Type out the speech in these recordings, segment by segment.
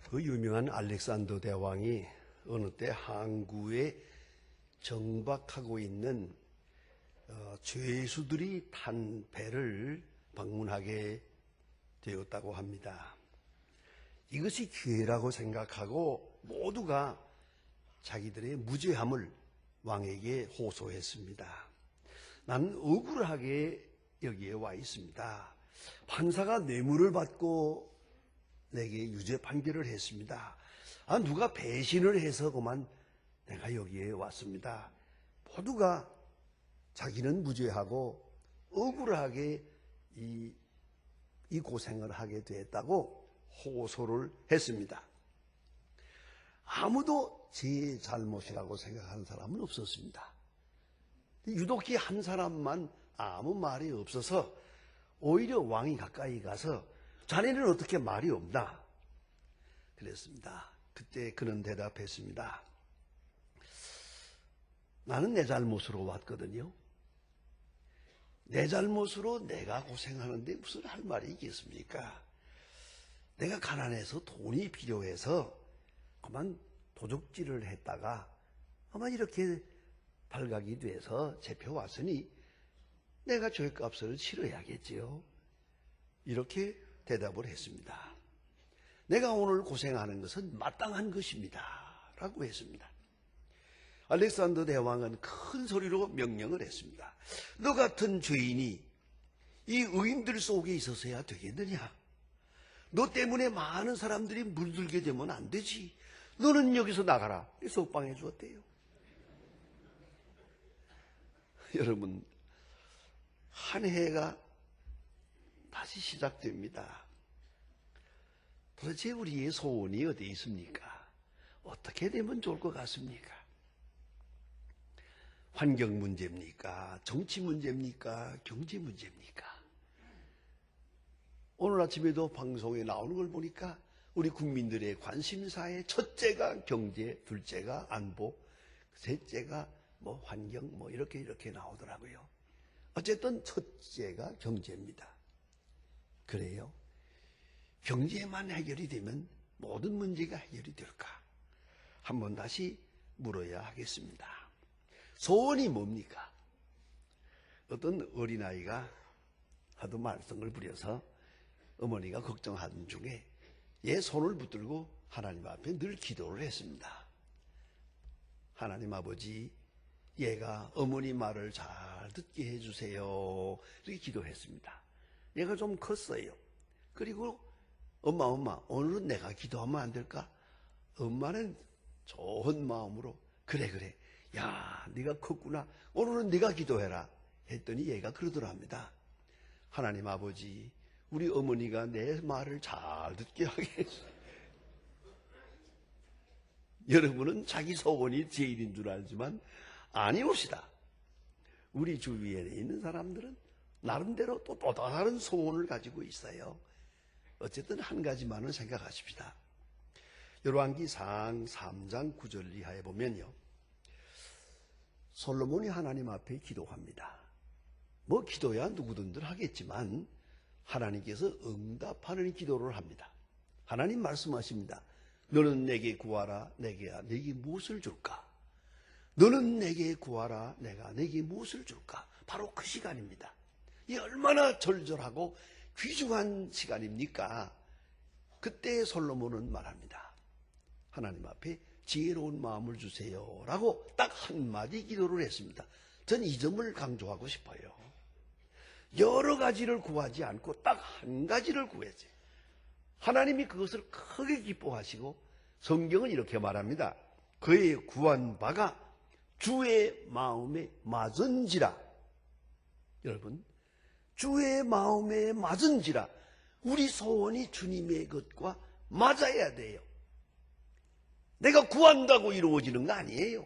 그 유명한 알렉산더 대왕이 어느 때 항구에 정박하고 있는 죄수들이 탄 배를 방문하게 되었다고 합니다. 이것이 기회라고 생각하고 모두가 자기들의 무죄함을 왕에게 호소했습니다. 나는 억울하게 여기에 와 있습니다. 판사가 뇌물을 받고 내게 유죄 판결을 했습니다. 누가 배신을 해서 그만 내가 여기에 왔습니다. 모두가 자기는 무죄하고 억울하게 이 고생을 하게 됐다고 호소를 했습니다. 아무도 제 잘못이라고 생각하는 사람은 없었습니다. 유독히 한 사람만 아무 말이 없어서 오히려 왕이 가까이 가서 자네는 어떻게 말이 없나? 그랬습니다. 그때 그는 대답했습니다. 나는 내 잘못으로 왔거든요. 내 잘못으로 내가 고생하는데 무슨 할 말이 있겠습니까? 내가 가난해서 돈이 필요해서 그만 도적질을 했다가 아마 이렇게 발각이 돼서 잡혀왔으니 내가 죄값을 치러야겠지요. 이렇게 대답을 했습니다. 내가 오늘 고생하는 것은 마땅한 것입니다. 라고 했습니다. 알렉산더 대왕은 큰 소리로 명령을 했습니다. 너 같은 죄인이 이 의인들 속에 있어서야 되겠느냐? 너 때문에 많은 사람들이 물들게 되면 안 되지. 너는 여기서 나가라. 석방해 주었대요. 여러분, 한 해가 다시 시작됩니다. 도대체 우리의 소원이 어디 있습니까? 어떻게 되면 좋을 것 같습니까? 환경 문제입니까? 정치 문제입니까? 경제 문제입니까? 오늘 아침에도 방송에 나오는 걸 보니까 우리 국민들의 관심사의 첫째가 경제, 둘째가 안보, 셋째가 환경 이렇게 나오더라고요. 어쨌든 첫째가 경제입니다. 그래요. 경제만 해결이 되면 모든 문제가 해결이 될까? 한번 다시 물어야 하겠습니다. 소원이 뭡니까? 어떤 어린아이가 하도 말썽을 부려서 어머니가 걱정하던 중에 얘 손을 붙들고 하나님 앞에 늘 기도를 했습니다. 하나님 아버지, 얘가 어머니 말을 잘 듣게 해주세요. 이렇게 기도했습니다. 얘가 좀 컸어요. 그리고 엄마 오늘은 내가 기도하면 안 될까? 엄마는 좋은 마음으로 그래 야 네가 컸구나. 오늘은 네가 기도해라 했더니 얘가 그러더랍니다. 하나님 아버지, 우리 어머니가 내 말을 잘 듣게 하게 해주세요. 여러분은 자기 소원이 제일인 줄 알지만 아니옵시다. 우리 주위에 있는 사람들은 나름대로 또 다른 소원을 가지고 있어요. 어쨌든 한 가지만은 생각하십시다. 열왕기상 3장 9절 이하에 보면요, 솔로몬이 하나님 앞에 기도합니다. 기도야 누구든들 하겠지만 하나님께서 응답하는 기도를 합니다. 하나님 말씀하십니다. 너는 내게 구하라. 내가 네게 무엇을 줄까? 너는 내게 구하라. 내가 네게 무엇을 줄까? 바로 그 시간입니다. 이 얼마나 절절하고 귀중한 시간입니까? 그때 솔로몬은 말합니다. 하나님 앞에 지혜로운 마음을 주세요 라고 딱 한마디 기도를 했습니다. 전 이 점을 강조하고 싶어요. 여러 가지를 구하지 않고 딱 한 가지를 구했지. 하나님이 그것을 크게 기뻐하시고 성경은 이렇게 말합니다. 그의 구한 바가 주의 마음에 맞은지라. 여러분, 주의 마음에 맞은지라. 우리 소원이 주님의 것과 맞아야 돼요. 내가 구한다고 이루어지는 거 아니에요.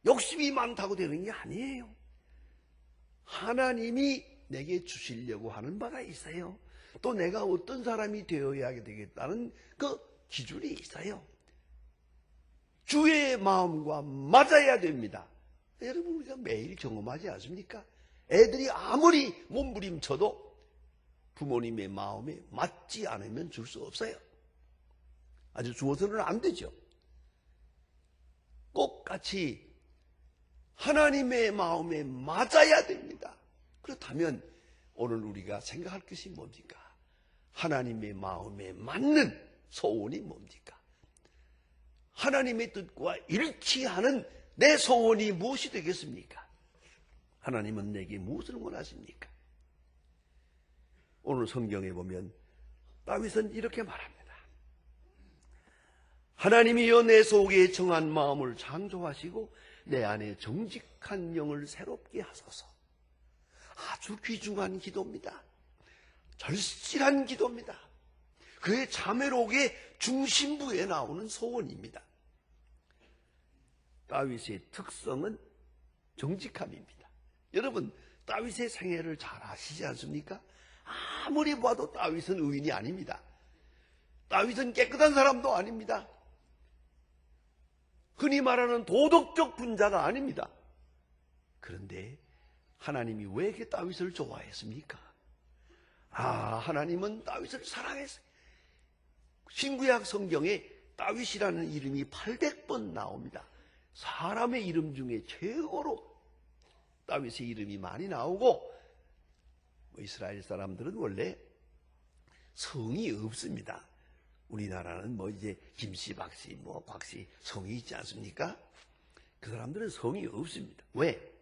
욕심이 많다고 되는 게 아니에요. 하나님이 내게 주시려고 하는 바가 있어요. 또 내가 어떤 사람이 되어야 되겠다는 그 기준이 있어요. 주의 마음과 맞아야 됩니다. 여러분, 우리가 매일 경험하지 않습니까? 애들이 아무리 몸부림쳐도 부모님의 마음에 맞지 않으면 줄 수 없어요. 아주 주어서는 안 되죠. 꼭 같이 하나님의 마음에 맞아야 됩니다. 그렇다면 오늘 우리가 생각할 것이 뭡니까? 하나님의 마음에 맞는 소원이 뭡니까? 하나님의 뜻과 일치하는 내 소원이 무엇이 되겠습니까? 하나님은 내게 무엇을 원하십니까? 오늘 성경에 보면 다윗은 이렇게 말합니다. 하나님이여 내 속에 정한 마음을 창조하시고 내 안에 정직한 영을 새롭게 하소서. 아주 귀중한 기도입니다. 절실한 기도입니다. 그의 자매록의 중심부에 나오는 소원입니다. 다윗의 특성은 정직함입니다. 여러분, 다윗의 생애를 잘 아시지 않습니까? 아무리 봐도 다윗은 의인이 아닙니다. 다윗은 깨끗한 사람도 아닙니다. 흔히 말하는 도덕적 분자가 아닙니다. 그런데 하나님이 왜 이렇게 다윗을 좋아했습니까? 하나님은 다윗을 사랑했어요. 신구약 성경에 다윗이라는 이름이 800번 나옵니다. 사람의 이름 중에 최고로 다윗의 이름이 많이 나오고, 이스라엘 사람들은 원래 성이 없습니다. 우리나라는 이제 김씨, 박씨, 곽씨 성이 있지 않습니까? 그 사람들은 성이 없습니다. 왜?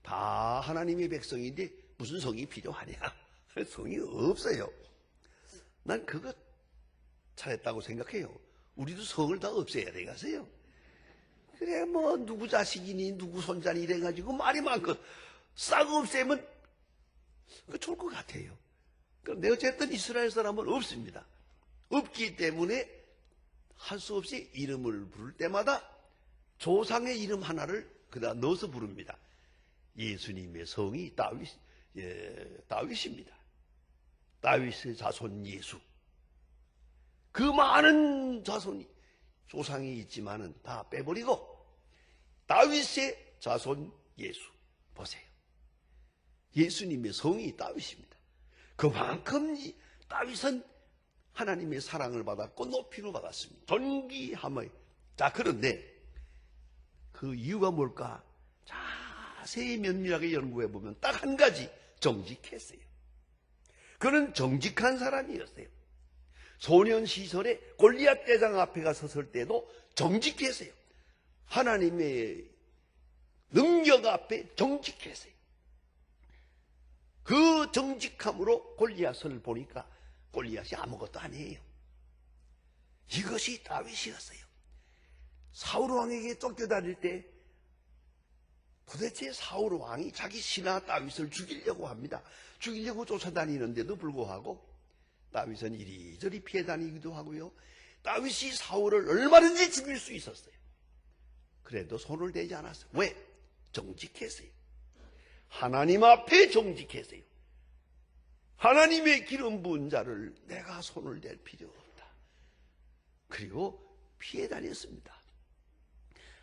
다 하나님의 백성인데 무슨 성이 필요하냐? 성이 없어요. 난 그거 잘했다고 생각해요. 우리도 성을 다 없애야 되겠어요. 그래 누구 자식이니 누구 손자니 이래가지고 말이 많고 싹 없애면 좋을 것 같아요. 그런데 어쨌든 이스라엘 사람은 없습니다. 없기 때문에 할 수 없이 이름을 부를 때마다 조상의 이름 하나를 그다 넣어서 부릅니다. 예수님의 성이 다윗입니다. 다윗의 자손 예수. 그 많은 자손이 조상이 있지만은 다 빼버리고 다윗의 자손 예수. 보세요. 예수님의 성이 다윗입니다. 그만큼 다윗은 하나님의 사랑을 받았고 높임을 받았습니다. 존귀함의. 자, 그런데 그 이유가 뭘까? 자세히 면밀하게 연구해 보면 딱 한 가지, 정직했어요. 그는 정직한 사람이었어요. 소년 시절에 골리앗 대장 앞에 가 섰을 때도 정직했어요. 하나님의 능력 앞에 정직했어요. 그 정직함으로 골리앗을 보니까 골리앗이 아무것도 아니에요. 이것이 다윗이었어요. 사울 왕에게 쫓겨다닐 때 도대체 사울 왕이 자기 신하 다윗을 죽이려고 합니다. 죽이려고 쫓아다니는데도 불구하고 다윗은 이리저리 피해 다니기도 하고요. 다윗이 사울을 얼마든지 죽일 수 있었어요. 그래도 손을 대지 않았어요. 왜? 정직했어요. 하나님 앞에 정직했어요. 하나님의 기름 부은 자를 내가 손을 댈 필요 없다. 그리고 피해 다녔습니다.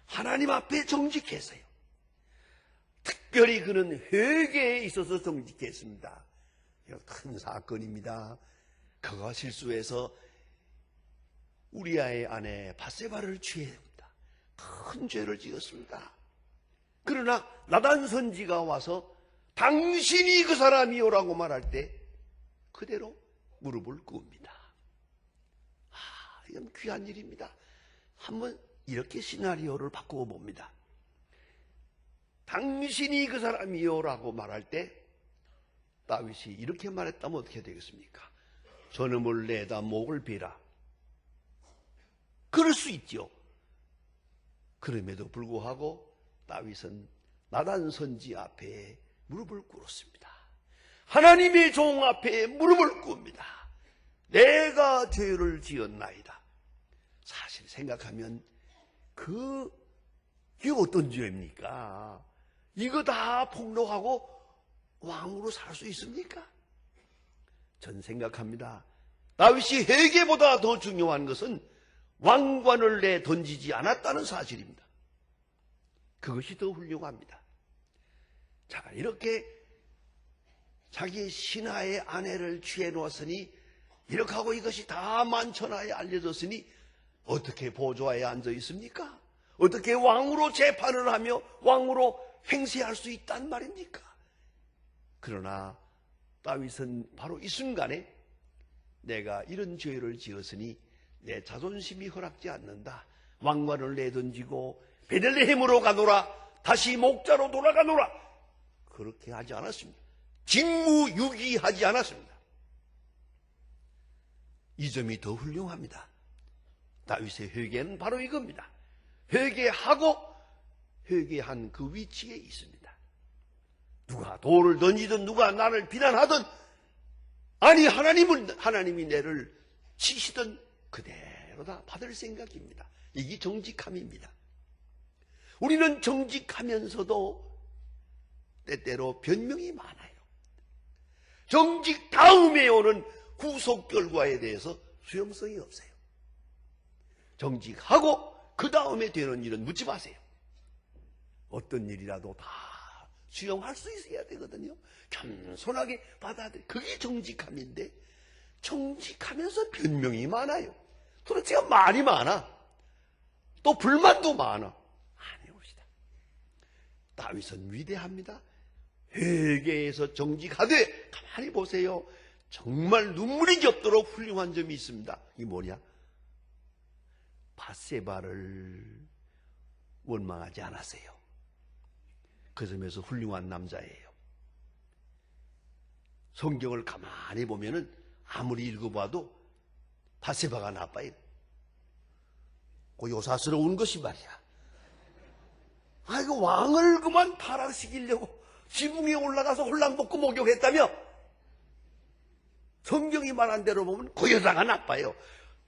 하나님 앞에 정직했어요. 특별히 그는 회개에 있어서 정직했습니다. 이거 큰 사건입니다. 그가 실수해서 우리아의 아내 밧세바를 취했습니다. 큰 죄를 지었습니다. 그러나 나단 선지가 와서 당신이 그 사람이오라고 말할 때 그대로 무릎을 꿇습니다. 이건 귀한 일입니다. 한번 이렇게 시나리오를 바꾸어 봅니다. 당신이 그 사람이요라고 말할 때 다윗이 이렇게 말했다면 어떻게 되겠습니까? 저놈을 내다 목을 베라. 그럴 수 있죠. 그럼에도 불구하고 다윗은 나단 선지 앞에 무릎을 꿇었습니다. 하나님의 종 앞에 무릎을 꿇습니다. 내가 죄를 지었나이다. 사실 생각하면 이게 어떤 죄입니까? 이거 다 폭로하고 왕으로 살 수 있습니까? 전 생각합니다. 다윗이 회개보다 더 중요한 것은 왕관을 내 던지지 않았다는 사실입니다. 그것이 더 훌륭합니다. 자, 이렇게 자기 신하의 아내를 취해 놓았으니 이렇게 하고 이것이 다 만천하에 알려졌으니 어떻게 보좌에 앉아 있습니까? 어떻게 왕으로 재판을 하며 왕으로 행세할 수 있단 말입니까? 그러나 다윗은 바로 이 순간에 내가 이런 죄를 지었으니 내 자존심이 허락지 않는다. 왕관을 내던지고 베들레헴으로 가노라. 다시 목자로 돌아가노라. 그렇게 하지 않았습니다. 직무유기하지 않았습니다. 이 점이 더 훌륭합니다. 다윗의 회개는 바로 이겁니다. 회개하고 회개한 그 위치에 있습니다. 누가 돌을 던지든 누가 나를 비난하든 아니 하나님이 내를 치시든 그대로 다 받을 생각입니다. 이게 정직함입니다. 우리는 정직하면서도 때때로 변명이 많아요. 정직 다음에 오는 후속 결과에 대해서 수용성이 없어요. 정직하고 그 다음에 되는 일은 묻지 마세요. 어떤 일이라도 다 수용할 수 있어야 되거든요. 겸손하게 받아들여. 그게 정직함인데 정직하면서 변명이 많아요. 도대체 말이 많아. 또 불만도 많아. 아니옵시다. 다윗은 위대합니다. 회개에서 정직하되 가만히 보세요. 정말 눈물이 겹도록 훌륭한 점이 있습니다. 이게 뭐냐? 밧세바를 원망하지 않았어요. 그 점에서 훌륭한 남자예요. 성경을 가만히 보면은 아무리 읽어봐도 밧세바가 나빠요. 그 요사스러운 것이 말이야. 아이고 왕을 그만 타락시키려고 지붕에 올라가서 홀랑벗고 목욕했다며? 성경이 말한 대로 보면 그 여자가 나빠요.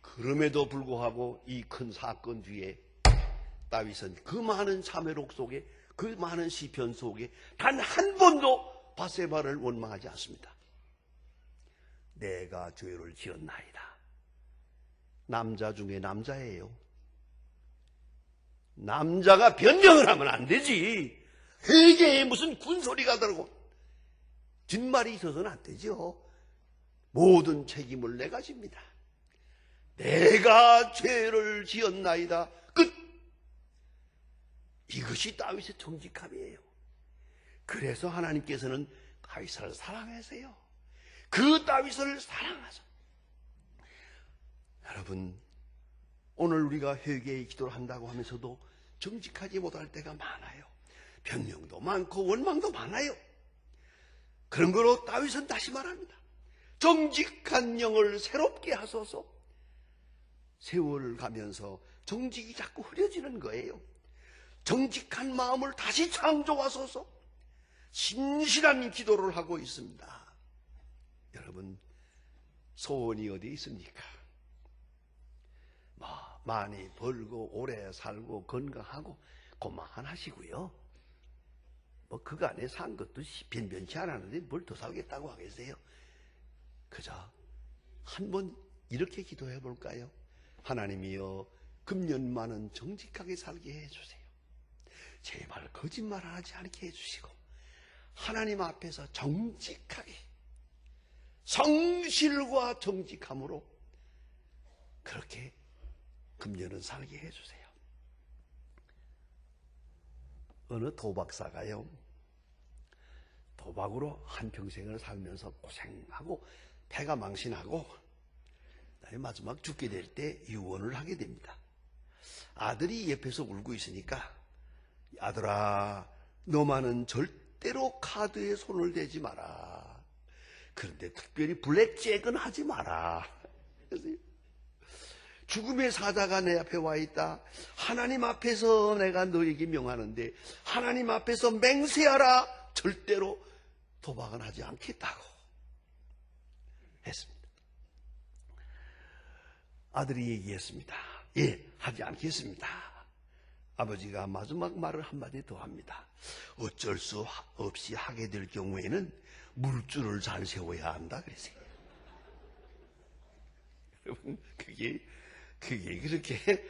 그럼에도 불구하고 이 큰 사건 뒤에 다윗은 그 많은 참회록 속에 그 많은 시편 속에 단 한 번도 밧세바를 원망하지 않습니다. 내가 죄를 지었나이다. 남자 중에 남자예요. 남자가 변명을 하면 안 되지. 회개에 무슨 군소리가 들고 뒷말이 있어서는 안 되죠. 모든 책임을 내가 집니다. 내가 죄를 지었나이다. 끝. 이것이 다윗의 정직함이에요. 그래서 하나님께서는 다윗을 사랑하세요. 그 다윗을 사랑하셔. 여러분, 오늘 우리가 회개의 기도를 한다고 하면서도 정직하지 못할 때가 많아요. 변명도 많고 원망도 많아요. 그런 거로 다윗은 다시 말합니다. 정직한 영을 새롭게 하소서. 세월을 가면서 정직이 자꾸 흐려지는 거예요. 정직한 마음을 다시 창조하소서. 신실한 기도를 하고 있습니다. 여러분, 소원이 어디 있습니까? 많이 벌고 오래 살고 건강하고 그만하시고요. 그간에 산 것도 변변치 않았는데 뭘 더 살겠다고 하겠어요? 그저 한번 이렇게 기도해 볼까요? 하나님이여, 금년만은 정직하게 살게 해주세요. 제발 거짓말하지 않게 해주시고 하나님 앞에서 정직하게 성실과 정직함으로 그렇게 금년은 살게 해주세요. 어느 도박사가요, 도박으로 한평생을 살면서 고생하고 배가 망신하고 마지막 죽게 될 때 유언을 하게 됩니다. 아들이 옆에서 울고 있으니까, 아들아, 너만은 절대로 카드에 손을 대지 마라. 그런데 특별히 블랙잭은 하지 마라. 죽음의 사자가 내 앞에 와 있다. 하나님 앞에서 내가 너에게 명하는데 하나님 앞에서 맹세하라. 절대로 도박은 하지 않겠다고 했습니다. 아들이 얘기했습니다. 예, 하지 않겠습니다. 아버지가 마지막 말을 한마디 더 합니다. 어쩔 수 없이 하게 될 경우에는 물줄을 잘 세워야 한다 그랬어요. 여러분, 그게 그렇게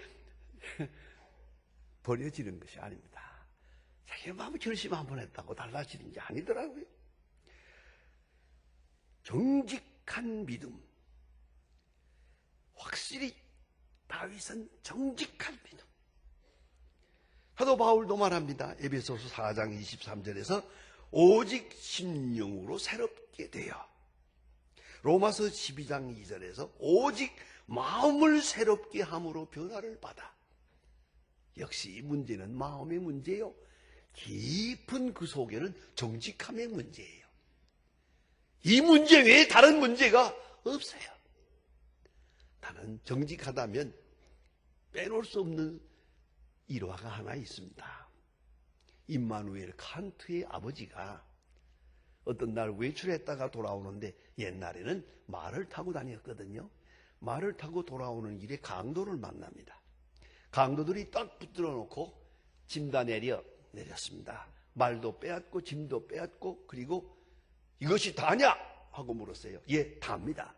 버려지는 것이 아닙니다. 자기가 마음에 결심 한번 했다고 달라지는 게 아니더라고요. 정직한 믿음, 확실히 다윗은 정직한 믿음. 사도 바울도 말합니다. 에베소서 4장 23절에서 오직 심령으로 새롭게 되어, 로마서 12장 2절에서 오직 마음을 새롭게 함으로 변화를 받아. 역시 문제는 마음의 문제요. 깊은 그 속에는 정직함의 문제예요. 이 문제 외에 다른 문제가 없어요. 나는 정직하다면 빼놓을 수 없는 일화가 하나 있습니다. 임마누엘 칸트의 아버지가 어떤 날 외출했다가 돌아오는데, 옛날에는 말을 타고 다녔거든요. 말을 타고 돌아오는 길에 강도를 만납니다. 강도들이 딱 붙들어 놓고 짐 다 내렸습니다. 말도 빼앗고 짐도 빼앗고, 그리고 이것이 다냐? 하고 물었어요. 예, 다입니다.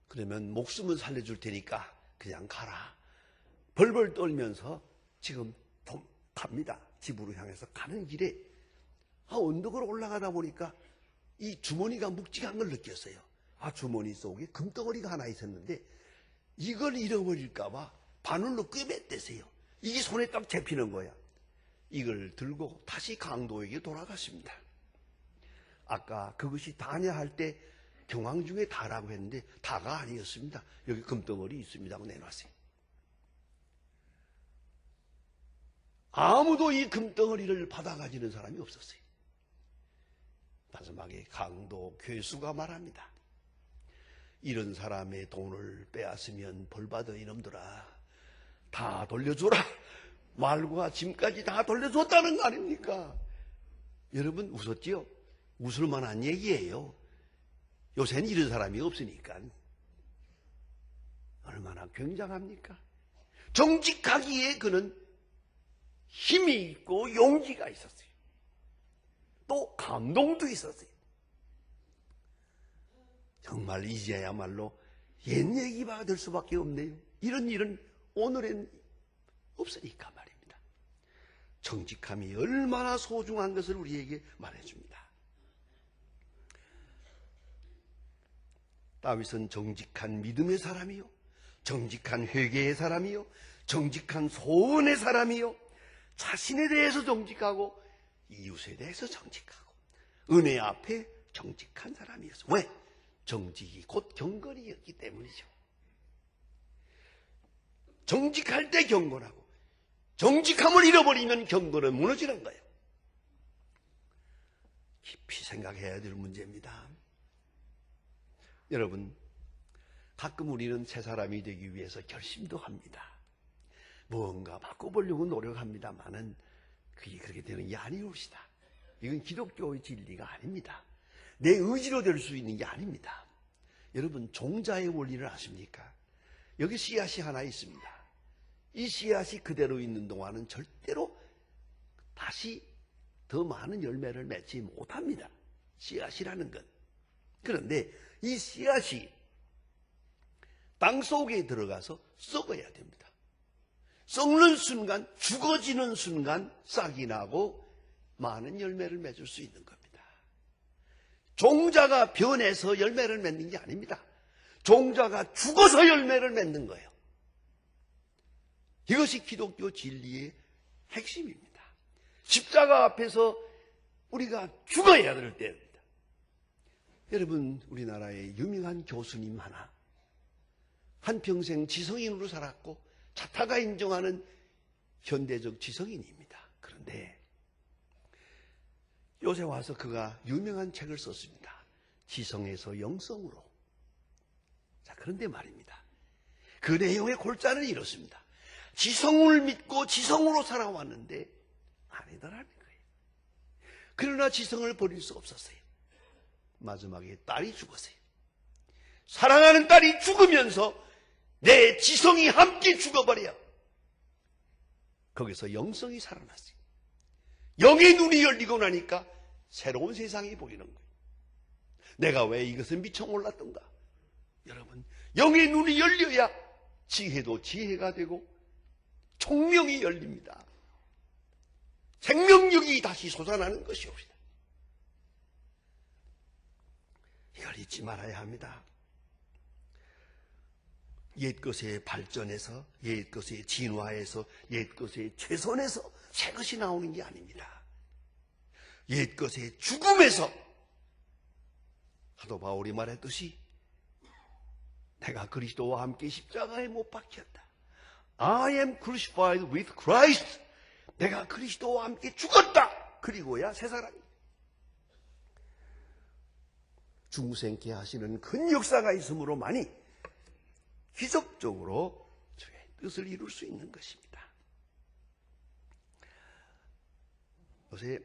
그러면 목숨은 살려줄 테니까 그냥 가라. 벌벌 떨면서 지금 갑니다. 집으로 향해서 가는 길에 언덕으로 올라가다 보니까 이 주머니가 묵직한 걸 느꼈어요. 주머니 속에 금덩어리가 하나 있었는데 이걸 잃어버릴까 봐 바늘로 꿰맸대세요. 이게 손에 딱 잡히는 거야. 이걸 들고 다시 강도에게 돌아갔습니다. 아까 그것이 다냐 할 때 경황 중에 다라고 했는데 다가 아니었습니다. 여기 금덩어리 있습니다 하고 내놨어요. 아무도 이 금덩어리를 받아가지는 사람이 없었어요. 마지막에 강도 괴수가 말합니다. 이런 사람의 돈을 빼앗으면 벌받아 이놈들아. 다 돌려줘라. 말과 짐까지 다 돌려줬다는 거 아닙니까? 여러분 웃었지요? 웃을 만한 얘기예요. 요새는 이런 사람이 없으니까. 얼마나 굉장합니까? 정직하기에 그는 힘이 있고 용기가 있었어요. 또 감동도 있었어요. 정말 이제야말로 옛 얘기가 될 수밖에 없네요. 이런 일은 오늘엔 없으니까 말입니다. 정직함이 얼마나 소중한 것을 우리에게 말해줍니다. 다윗은 정직한 믿음의 사람이요, 정직한 회개의 사람이요, 정직한 소원의 사람이요, 자신에 대해서 정직하고 이웃에 대해서 정직하고 은혜 앞에 정직한 사람이었어. 왜? 정직이 곧 경건이었기 때문이죠. 정직할 때 경건하고 정직함을 잃어버리면 경건은 무너지는 거예요. 깊이 생각해야 될 문제입니다. 여러분, 가끔 우리는 새 사람이 되기 위해서 결심도 합니다. 무언가 바꿔보려고 노력합니다만은 그게 그렇게 되는 게 아니옵시다. 이건 기독교의 진리가 아닙니다. 내 의지로 될 수 있는 게 아닙니다. 여러분, 종자의 원리를 아십니까? 여기 씨앗이 하나 있습니다. 이 씨앗이 그대로 있는 동안은 절대로 다시 더 많은 열매를 맺지 못합니다. 씨앗이라는 건. 그런데 이 씨앗이 땅 속에 들어가서 썩어야 됩니다. 썩는 순간, 죽어지는 순간 싹이 나고 많은 열매를 맺을 수 있는 겁니다. 종자가 변해서 열매를 맺는 게 아닙니다. 종자가 죽어서 열매를 맺는 거예요. 이것이 기독교 진리의 핵심입니다. 십자가 앞에서 우리가 죽어야 될 때입니다. 여러분, 우리나라의 유명한 교수님 하나, 한평생 지성인으로 살았고 자타가 인정하는 현대적 지성인입니다. 그런데 요새 와서 그가 유명한 책을 썼습니다. 지성에서 영성으로. 자, 그런데 말입니다. 그 내용의 골자는 이렇습니다. 지성을 믿고 지성으로 살아왔는데 아니더라는 거예요. 그러나 지성을 버릴 수 없었어요. 마지막에 딸이 죽었어요. 사랑하는 딸이 죽으면서 내 지성이 함께 죽어버려. 거기서 영성이 살아났어요. 영의 눈이 열리고 나니까 새로운 세상이 보이는 거예요. 내가 왜 이것을 미처 몰랐던가? 여러분, 영의 눈이 열려야 지혜도 지혜가 되고 총명이 열립니다. 생명력이 다시 솟아나는 것이옵니다. 이걸 잊지 말아야 합니다. 옛것에 발전해서, 옛것에 진화해서, 옛것에 최선해서 새 것이 나오는 게 아닙니다. 옛것의 죽음에서, 사도 바울이 말했듯이 내가 그리스도와 함께 십자가에 못 박혔다. I am crucified with Christ. 내가 그리스도와 함께 죽었다. 그리고야 새 사람이. 중생케 하시는 큰 역사가 있으므로만이 기적적으로 주의 뜻을 이룰 수 있는 것입니다. 요새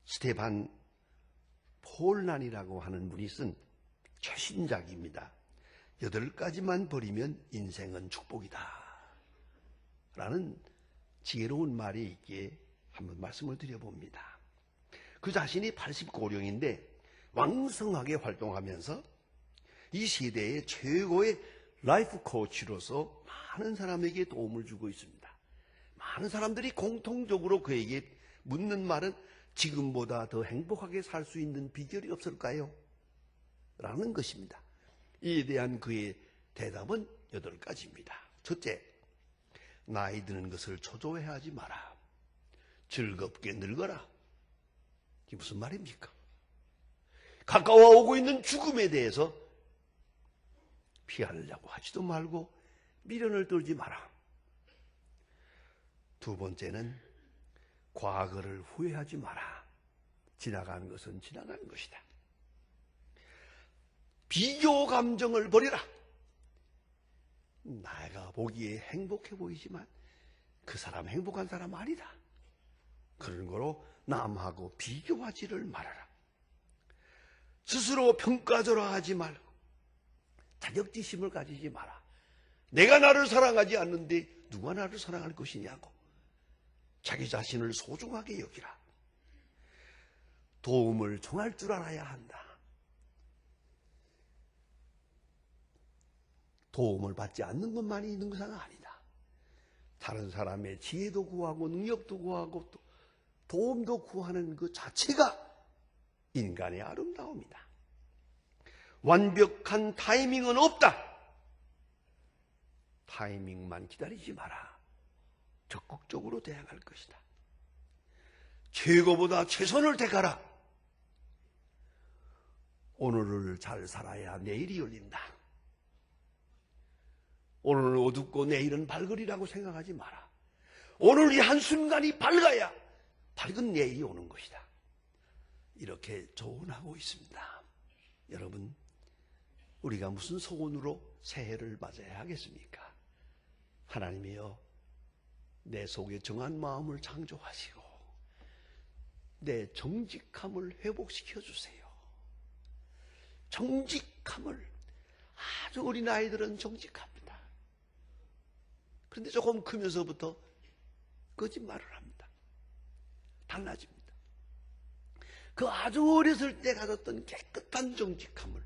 스테반 폴란이라고 하는 분이 쓴 최신작입니다. 8가지만 버리면 인생은 축복이다 라는 지혜로운 말이 있기에 한번 말씀을 드려봅니다. 그 자신이 80고령인데 왕성하게 활동하면서 이 시대의 최고의 라이프 코치로서 많은 사람에게 도움을 주고 있습니다. 많은 사람들이 공통적으로 그에게 묻는 말은 지금보다 더 행복하게 살 수 있는 비결이 없을까요? 라는 것입니다. 이에 대한 그의 대답은 8가지입니다. 첫째, 나이 드는 것을 초조해하지 마라. 즐겁게 늙어라. 이게 무슨 말입니까? 가까워오고 있는 죽음에 대해서 피하려고 하지도 말고 미련을 떨지 마라. 두 번째는 과거를 후회하지 마라. 지나간 것은 지나간 것이다. 비교 감정을 버리라. 내가 보기에 행복해 보이지만 그 사람 행복한 사람 아니다. 그런 거로 남하고 비교하지를 말아라. 스스로 평가절하 하지 말고 자격지심을 가지지 마라. 내가 나를 사랑하지 않는데 누가 나를 사랑할 것이냐고. 자기 자신을 소중하게 여기라. 도움을 청할 줄 알아야 한다. 도움을 받지 않는 것만이 있는 것은 아니다. 다른 사람의 지혜도 구하고 능력도 구하고 또 도움도 구하는 그 자체가 인간의 아름다움이다. 완벽한 타이밍은 없다. 타이밍만 기다리지 마라. 적극적으로 대항할 것이다. 최고보다 최선을 택하라. 오늘을 잘 살아야 내일이 열린다. 오늘은 어둡고 내일은 밝으리라고 생각하지 마라. 오늘 이 한순간이 밝아야 밝은 내일이 오는 것이다. 이렇게 조언하고 있습니다. 여러분, 우리가 무슨 소원으로 새해를 맞아야 하겠습니까? 하나님이여, 내 속에 정한 마음을 창조하시고 내 정직함을 회복시켜 주세요. 정직함을, 아주 어린 아이들은 정직합니다. 그런데 조금 크면서부터 거짓말을 합니다. 달라집니다. 그 아주 어렸을 때 가졌던 깨끗한 정직함을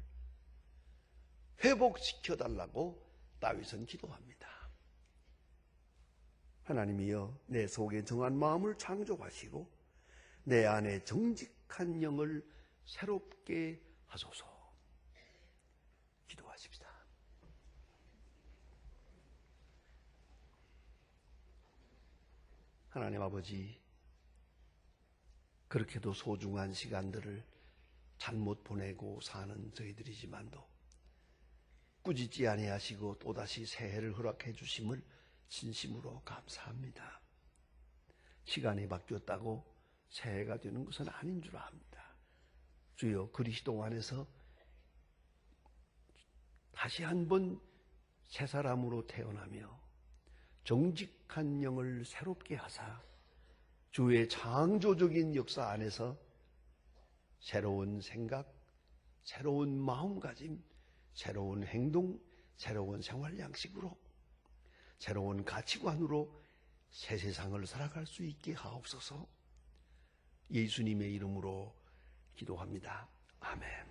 회복시켜 달라고 다윗은 기도합니다. 하나님이여, 내 속에 정한 마음을 창조하시고 내 안에 정직한 영을 새롭게 하소서. 기도하십시다. 하나님 아버지, 그렇게도 소중한 시간들을 잘못 보내고 사는 저희들이지만도 꾸짖지 아니하시고 또다시 새해를 허락해 주심을 진심으로 감사합니다. 시간이 바뀌었다고 새해가 되는 것은 아닌 줄 압니다. 주여, 그리스도 안에서 다시 한번 새 사람으로 태어나며 정직한 영을 새롭게 하사 주의 창조적인 역사 안에서 새로운 생각, 새로운 마음가짐, 새로운 행동, 새로운 생활 양식으로, 새로운 가치관으로 새 세상을 살아갈 수 있게 하옵소서. 예수님의 이름으로 기도합니다. 아멘.